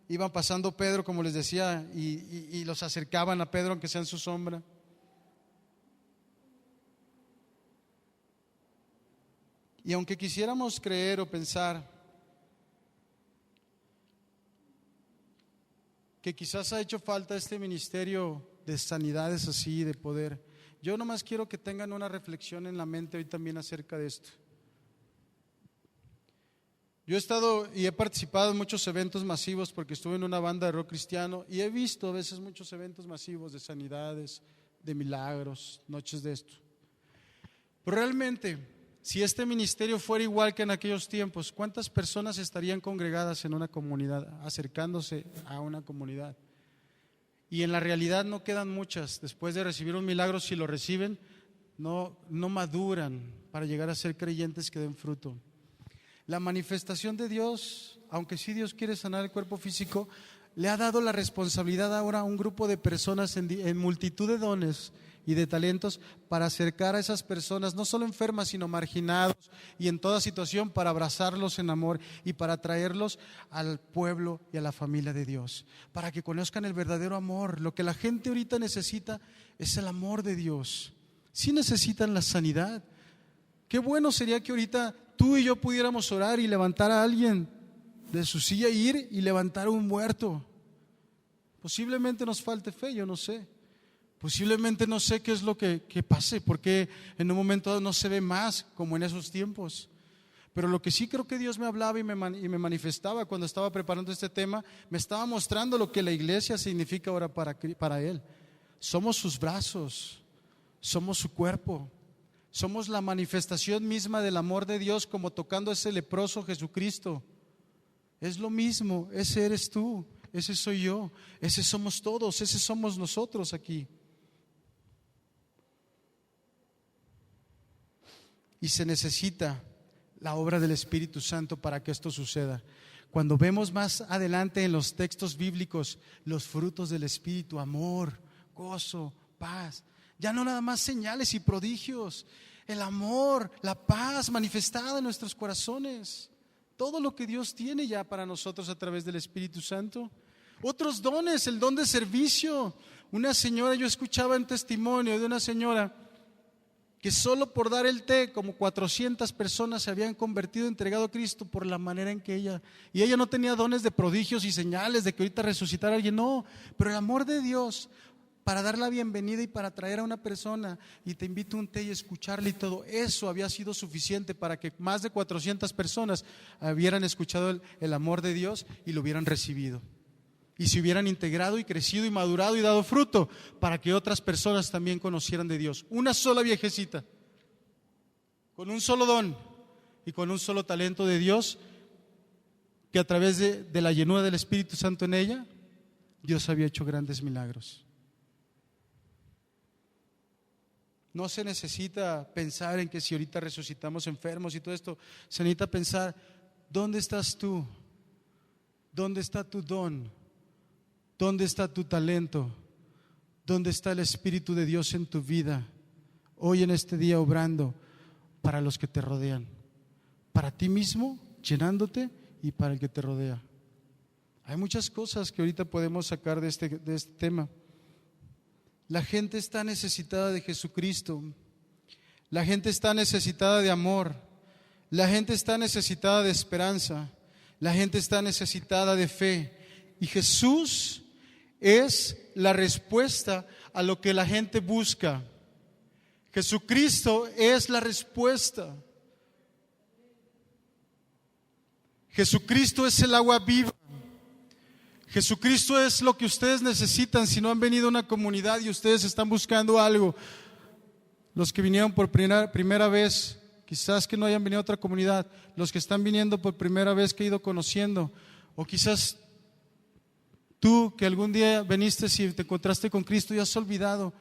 iban pasando Pedro, como les decía, y los acercaban a Pedro aunque sea en su sombra. Y aunque quisiéramos creer o pensar que quizás ha hecho falta este ministerio de sanidades así, de poder, yo nomás quiero que tengan una reflexión en la mente hoy también acerca de esto. Yo he estado y he participado en muchos eventos masivos porque estuve en una banda de rock cristiano y he visto a veces muchos eventos masivos de sanidades, de milagros, noches de esto. Pero realmente, Si este ministerio fuera igual que en aquellos tiempos, ¿cuántas personas estarían congregadas en una comunidad, acercándose a una comunidad? Y en la realidad no quedan muchas. Después de recibir un milagro, si lo reciben, no maduran para llegar a ser creyentes que den fruto. La manifestación de Dios, aunque sí Dios quiere sanar el cuerpo físico, le ha dado la responsabilidad ahora a un grupo de personas en multitud de dones y de talentos para acercar a esas personas, no solo enfermas, sino marginados y en toda situación, para abrazarlos en amor y para traerlos al pueblo y a la familia de Dios, para que conozcan el verdadero amor. Lo que la gente ahorita necesita es el amor de Dios. Sí necesitan la sanidad. Qué bueno sería que ahorita tú y yo pudiéramos orar y levantar a alguien de su silla, ir y levantar a un muerto. Posiblemente nos falte fe, yo no sé. Posiblemente no sé qué es lo que pase, porque en un momento dado no se ve más como en esos tiempos. Pero lo que sí creo que Dios me hablaba y me manifestaba cuando estaba preparando este tema, me estaba mostrando lo que la iglesia significa ahora para Él. Somos sus brazos, somos su cuerpo, somos la manifestación misma del amor de Dios, como tocando a ese leproso Jesucristo. Es lo mismo, ese eres tú, ese soy yo, ese somos todos, ese somos nosotros aquí. Y se necesita la obra del Espíritu Santo para que esto suceda. Cuando vemos más adelante en los textos bíblicos los frutos del Espíritu, amor, gozo, paz, ya no nada más señales y prodigios, el amor, la paz manifestada en nuestros corazones, todo lo que Dios tiene ya para nosotros a través del Espíritu Santo. Otros dones, el don de servicio. Una señora, yo escuchaba un testimonio de una señora que solo por dar el té, como 400 personas se habían convertido, entregado a Cristo por la manera en que ella no tenía dones de prodigios y señales de que ahorita resucitar a alguien, no, pero el amor de Dios para dar la bienvenida y para traer a una persona y te invito a un té y escucharle y todo eso había sido suficiente para que más de 400 personas hubieran escuchado el amor de Dios y lo hubieran recibido. Y se hubieran integrado y crecido y madurado y dado fruto para que otras personas también conocieran de Dios. Una sola viejecita, con un solo don y con un solo talento de Dios, que a través de la llenura del Espíritu Santo en ella, Dios había hecho grandes milagros. No se necesita pensar en que si ahorita resucitamos enfermos y todo esto, se necesita pensar, ¿dónde estás tú? ¿Dónde está tu don? ¿Dónde está tu talento? ¿Dónde está el Espíritu de Dios en tu vida? Hoy en este día obrando para los que te rodean, para ti mismo, llenándote, y para el que te rodea. Hay muchas cosas que ahorita podemos sacar de este tema. La gente está necesitada de Jesucristo. La gente está necesitada de amor. La gente está necesitada de esperanza. La gente está necesitada de fe. Y Jesús es la respuesta a lo que la gente busca. Jesucristo es la respuesta. Jesucristo es el agua viva. Jesucristo es lo que ustedes necesitan si no han venido a una comunidad y ustedes están buscando algo. Los que vinieron por primera vez, quizás que no hayan venido a otra comunidad, los que están viniendo por primera vez que he ido conociendo, o quizás tú que algún día viniste y te encontraste con Cristo y has olvidado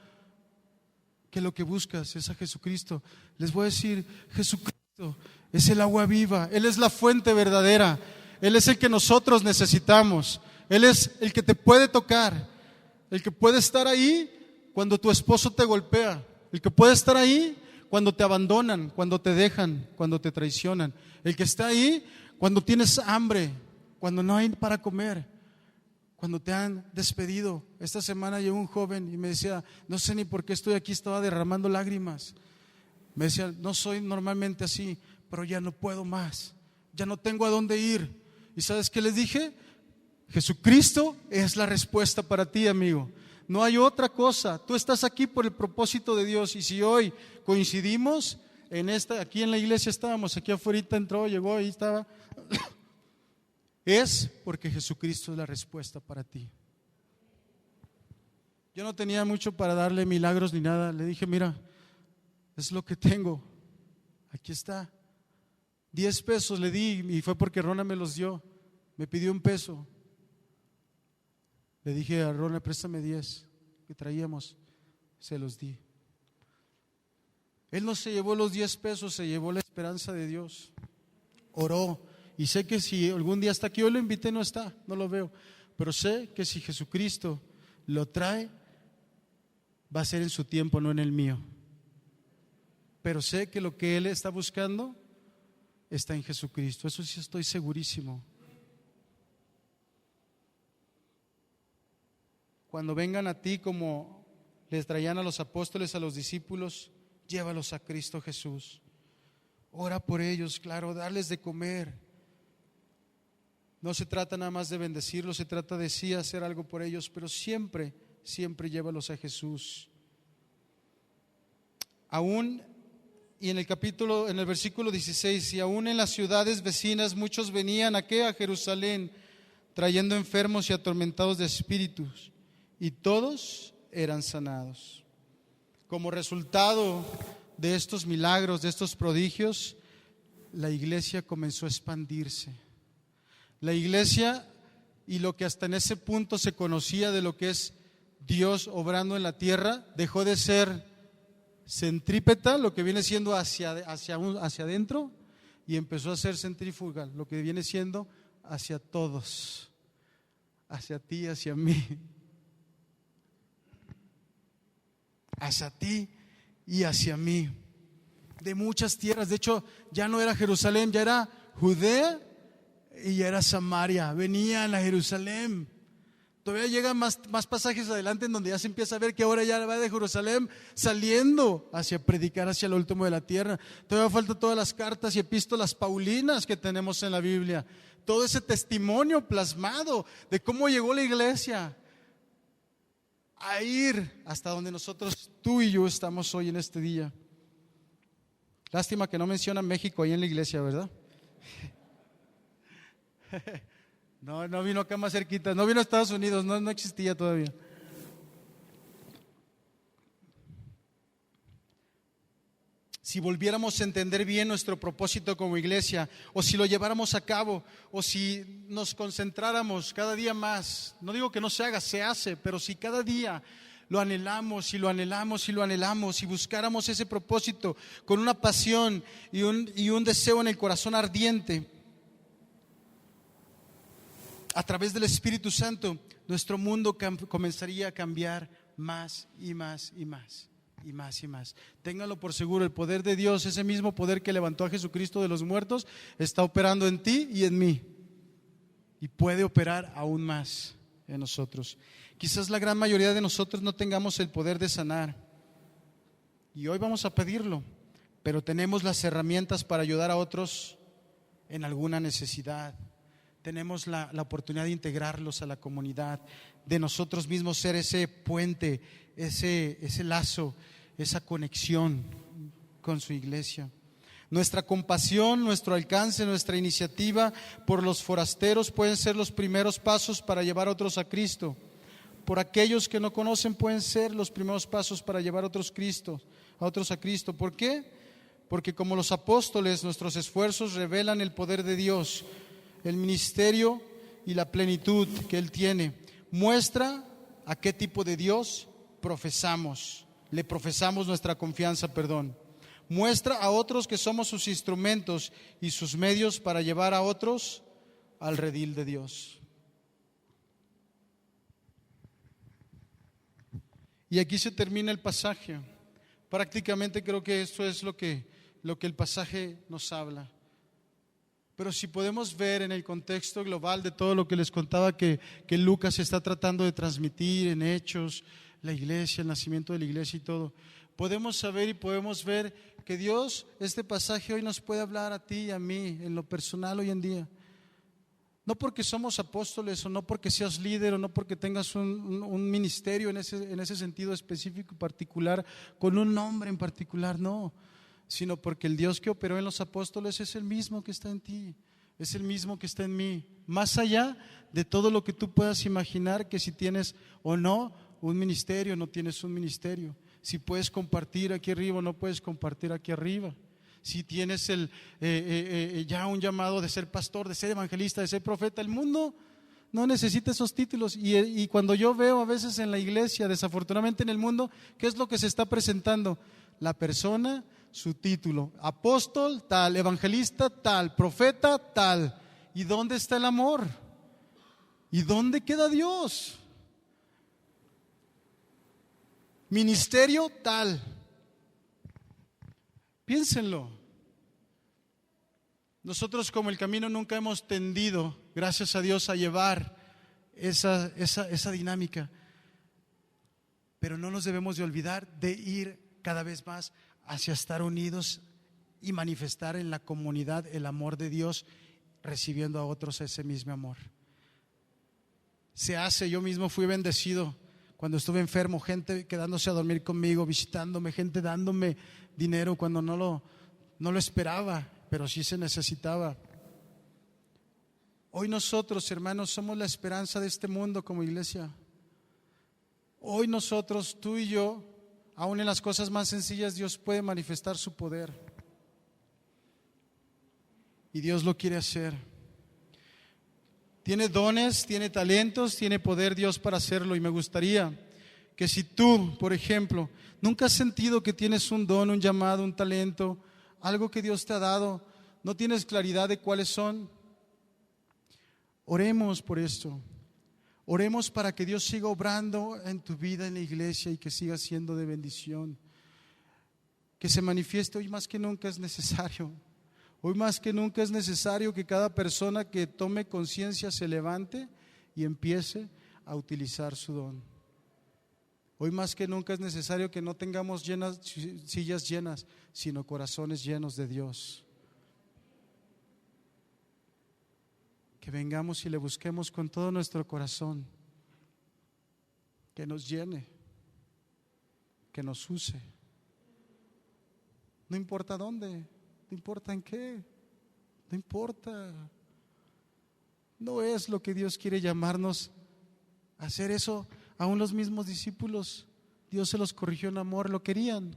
que lo que buscas es a Jesucristo. Les voy a decir, Jesucristo es el agua viva, Él es la fuente verdadera, Él es el que nosotros necesitamos. Él es el que te puede tocar, el que puede estar ahí cuando tu esposo te golpea, el que puede estar ahí cuando te abandonan, cuando te dejan, cuando te traicionan, el que está ahí cuando tienes hambre, cuando no hay para comer, cuando te han despedido. Esta semana llegó un joven y me decía, no sé ni por qué estoy aquí, estaba derramando lágrimas. Me decía, no soy normalmente así, pero ya no puedo más, ya no tengo a dónde ir. ¿Y sabes qué les dije? Jesucristo es la respuesta para ti, amigo. No hay otra cosa. Tú estás aquí por el propósito de Dios. Y si hoy coincidimos aquí en la iglesia estábamos, aquí afuera entró, llegó, ahí estaba, es porque Jesucristo es la respuesta para ti. Yo no tenía mucho para darle milagros ni nada. Le dije, mira, es lo que tengo. Aquí está. 10 pesos le di y fue porque Rona me los dio. Me pidió 1 peso. Le dije a Rona, préstame 10 que traíamos. Se los di. Él no se llevó los 10 pesos, se llevó la esperanza de Dios. Oró. Y sé que si algún día está aquí, yo lo invité, no está, no lo veo. Pero sé que si Jesucristo lo trae, va a ser en su tiempo, no en el mío. Pero sé que lo que Él está buscando está en Jesucristo. Eso sí estoy segurísimo. Cuando vengan a ti como les traían a los apóstoles, a los discípulos, llévalos a Cristo Jesús. Ora por ellos, claro, darles de comer. No se trata nada más de bendecirlos, se trata de sí hacer algo por ellos, pero siempre, siempre llévalos a Jesús. Aún, y en el versículo 16, y aún en las ciudades vecinas muchos venían a Jerusalén, trayendo enfermos y atormentados de espíritus, y todos eran sanados. Como resultado de estos milagros, de estos prodigios, la iglesia comenzó a expandirse. La iglesia, y lo que hasta en ese punto se conocía de lo que es Dios obrando en la tierra, dejó de ser centrípeta, lo que viene siendo hacia adentro, y empezó a ser centrífugal, lo que viene siendo hacia todos, hacia ti, hacia mí, hacia ti y hacia mí, de muchas tierras. De hecho, ya no era Jerusalén, ya era Judea y ya era Samaria. Venían a Jerusalén. Todavía llegan más pasajes adelante en donde ya se empieza a ver que ahora ya va de Jerusalén saliendo hacia predicar hacia lo último de la tierra. Todavía faltan todas las cartas y epístolas paulinas que tenemos en la Biblia. Todo ese testimonio plasmado de cómo llegó la iglesia a ir hasta donde nosotros, tú y yo, estamos hoy en este día. Lástima que no mencionan México ahí en la iglesia, ¿verdad? No vino acá más cerquita, no vino a Estados Unidos, no existía todavía. Si volviéramos a entender bien nuestro propósito como iglesia, o si lo lleváramos a cabo, o si nos concentráramos cada día más, no digo que no se haga, se hace, pero si cada día lo anhelamos y lo anhelamos y lo anhelamos y buscáramos ese propósito con una pasión y un deseo en el corazón ardiente, a través del Espíritu Santo, nuestro mundo comenzaría a cambiar más y más y más y más y más. Ténganlo por seguro, el poder de Dios, ese mismo poder que levantó a Jesucristo de los muertos, está operando en ti y en mí, y puede operar aún más en nosotros. Quizás la gran mayoría de nosotros no tengamos el poder de sanar, y hoy vamos a pedirlo, pero tenemos las herramientas para ayudar a otros en alguna necesidad. Tenemos la oportunidad de integrarlos a la comunidad, de nosotros mismos ser ese puente, ese lazo, esa conexión con su iglesia. Nuestra compasión, nuestro alcance, nuestra iniciativa por los forasteros pueden ser los primeros pasos para llevar a otros a Cristo. Por aquellos que no conocen pueden ser los primeros pasos para llevar a otros a Cristo. ¿Por qué? Porque como los apóstoles, nuestros esfuerzos revelan el poder de Dios, el ministerio y la plenitud que Él tiene. Muestra a qué tipo de Dios le profesamos nuestra confianza, Muestra a otros que somos sus instrumentos y sus medios para llevar a otros al redil de Dios. Y aquí se termina el pasaje. Prácticamente creo que esto es lo que el pasaje nos habla. Pero si podemos ver en el contexto global de todo lo que les contaba que Lucas está tratando de transmitir en Hechos, la iglesia, el nacimiento de la iglesia y todo, podemos saber y podemos ver que Dios, este pasaje hoy nos puede hablar a ti y a mí en lo personal hoy en día. No porque somos apóstoles, o no porque seas líder, o no porque tengas un ministerio en ese sentido específico y particular, con un nombre en particular, no, sino porque el Dios que operó en los apóstoles es el mismo que está en ti, es el mismo que está en mí, más allá de todo lo que tú puedas imaginar, que si tienes o no un ministerio, no tienes un ministerio, si puedes compartir aquí arriba o no puedes compartir aquí arriba, si tienes ya un llamado de ser pastor, de ser evangelista, de ser profeta. El mundo no necesita esos títulos. Y cuando yo veo a veces en la iglesia, desafortunadamente en el mundo, ¿qué es lo que se está presentando? La persona, su título, apóstol tal, evangelista tal, profeta tal. ¿Y dónde está el amor? ¿Y dónde queda Dios? Ministerio tal. Piénsenlo. Nosotros como El Camino nunca hemos tendido, gracias a Dios, a llevar esa dinámica. Pero no nos debemos de olvidar de ir cada vez más hacia estar unidos y manifestar en la comunidad el amor de Dios, recibiendo a otros ese mismo amor. Yo mismo fui bendecido cuando estuve enfermo, gente quedándose a dormir conmigo, visitándome, gente dándome dinero cuando no lo esperaba, pero sí se necesitaba. Hoy nosotros, hermanos, somos la esperanza de este mundo como iglesia. Hoy nosotros, tú y yo, aún en las cosas más sencillas, Dios puede manifestar su poder. Y Dios lo quiere hacer. Tiene dones, tiene talentos, tiene poder Dios para hacerlo. Y me gustaría que si tú, por ejemplo, nunca has sentido que tienes un don, un llamado, un talento, algo que Dios te ha dado, no tienes claridad de cuáles son, oremos por esto. Oremos para que Dios siga obrando en tu vida en la iglesia y que siga siendo de bendición. Que se manifieste hoy más que nunca es necesario. Hoy más que nunca es necesario que cada persona que tome conciencia se levante y empiece a utilizar su don. Hoy más que nunca es necesario que no tengamos sillas llenas, sino corazones llenos de Dios. Que vengamos y le busquemos con todo nuestro corazón, que nos llene, que nos use. No importa dónde, no importa en qué, no importa. No es lo que Dios quiere llamarnos a hacer eso. Aún los mismos discípulos, Dios se los corrigió en amor, lo querían,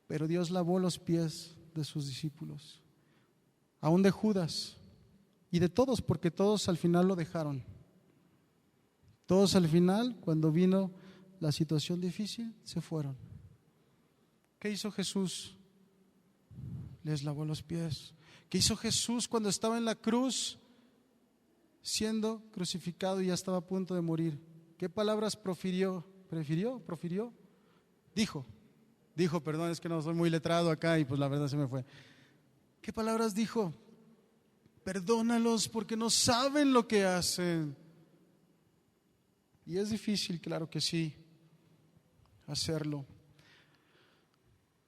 pero Dios lavó los pies de sus discípulos, aún de Judas. Y de todos, porque todos al final lo dejaron. Todos al final, cuando vino la situación difícil, se fueron. ¿Qué hizo Jesús? Les lavó los pies. ¿Qué hizo Jesús cuando estaba en la cruz, siendo crucificado y ya estaba a punto de morir? ¿Qué palabras profirió? Dijo, perdón, es que no soy muy letrado acá y pues la verdad se me fue. ¿Qué palabras dijo? Perdónalos porque no saben lo que hacen. Y es difícil, claro que sí, hacerlo.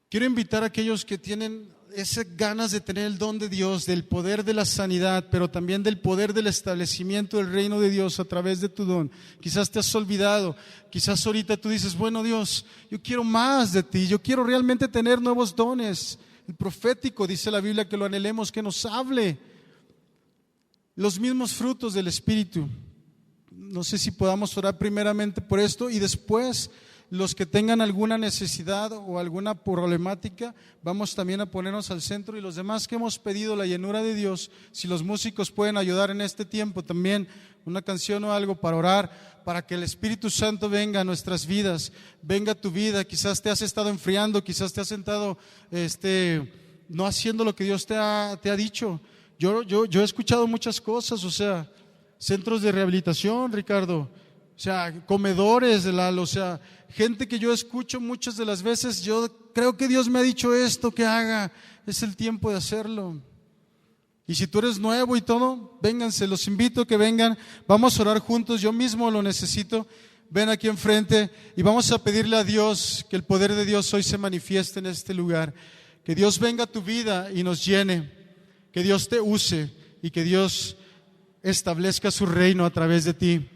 Quiero invitar a aquellos que tienen esas ganas de tener el don de Dios, del poder de la sanidad, pero también del poder del establecimiento del reino de Dios a través de tu don. Quizás te has olvidado, quizás ahorita tú dices, bueno Dios, yo quiero más de ti, yo quiero realmente tener nuevos dones. El profético, dice la Biblia, que lo anhelemos, que nos hable los mismos frutos del Espíritu. No sé si podamos orar primeramente por esto y después los que tengan alguna necesidad o alguna problemática, vamos también a ponernos al centro, y los demás que hemos pedido la llenura de Dios, si los músicos pueden ayudar en este tiempo también, una canción o algo para orar, para que el Espíritu Santo venga a nuestras vidas, venga a tu vida. Quizás te has estado enfriando, quizás te has sentado no haciendo lo que Dios te ha dicho. Yo he escuchado muchas cosas, o sea, centros de rehabilitación, Ricardo, o sea, comedores de Lalo, o sea, gente que yo escucho muchas de las veces, yo creo que Dios me ha dicho esto que haga, es el tiempo de hacerlo. Y si tú eres nuevo y todo, vénganse, los invito a que vengan, vamos a orar juntos, yo mismo lo necesito. Ven aquí enfrente y vamos a pedirle a Dios que el poder de Dios hoy se manifieste en este lugar, que Dios venga a tu vida y nos llene, que Dios te use y que Dios establezca su reino a través de ti.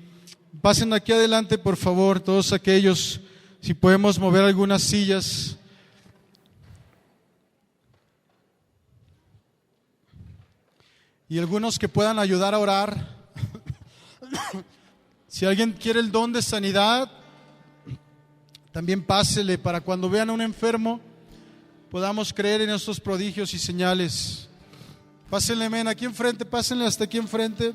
Pasen aquí adelante, por favor, todos aquellos, si podemos mover algunas sillas. Y algunos que puedan ayudar a orar. Si alguien quiere el don de sanidad, también pásele para cuando vean a un enfermo, podamos creer en estos prodigios y señales. Pásenle, amén, aquí enfrente, pásenle hasta aquí enfrente.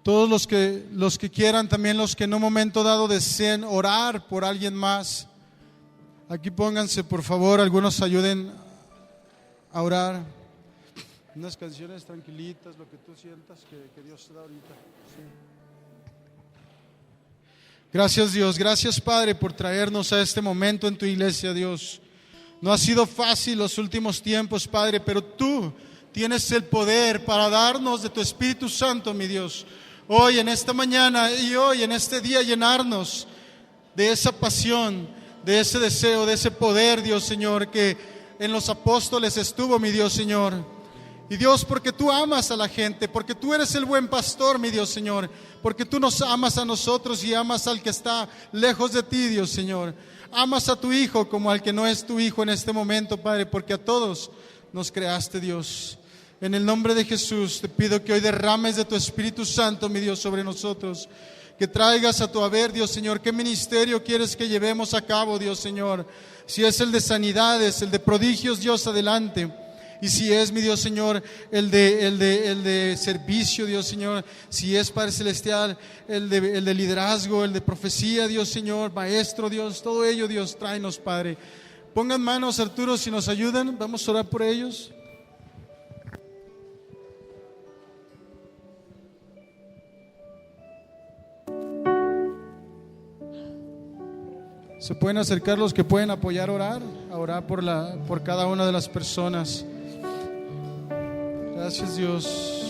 Todos los que quieran, también los que en un momento dado deseen orar por alguien más. Aquí pónganse, por favor, algunos ayuden a orar. Unas canciones tranquilitas, lo que tú sientas que Dios te da ahorita. Sí. Gracias, Dios, gracias, Padre, por traernos a este momento en tu iglesia, Dios. No ha sido fácil los últimos tiempos, Padre, pero tú tienes el poder para darnos de tu Espíritu Santo, mi Dios. Hoy, en esta mañana y hoy, en este día, llenarnos de esa pasión, de ese deseo, de ese poder, Dios, Señor, que en los apóstoles estuvo, mi Dios, Señor. Y Dios, porque tú amas a la gente, porque tú eres el buen pastor, mi Dios, Señor, porque tú nos amas a nosotros y amas al que está lejos de ti, Dios, Señor. Amas a tu Hijo como al que no es tu Hijo en este momento, Padre, porque a todos nos creaste, Dios. En el nombre de Jesús te pido que hoy derrames de tu Espíritu Santo, mi Dios, sobre nosotros. Que traigas a tu haber, Dios, Señor, qué ministerio quieres que llevemos a cabo, Dios, Señor. Si es el de sanidades, el de prodigios, Dios, adelante. Y si es, mi Dios, Señor, el de servicio, Dios, Señor, si es, Padre Celestial, el de liderazgo, el de profecía, Dios, Señor, maestro, Dios, todo ello, Dios, tráenos, Padre. Pongan manos, Arturo, si nos ayudan, vamos a orar por ellos. Se pueden acercar los que pueden apoyar, a orar por cada una de las personas. Gracias, Dios.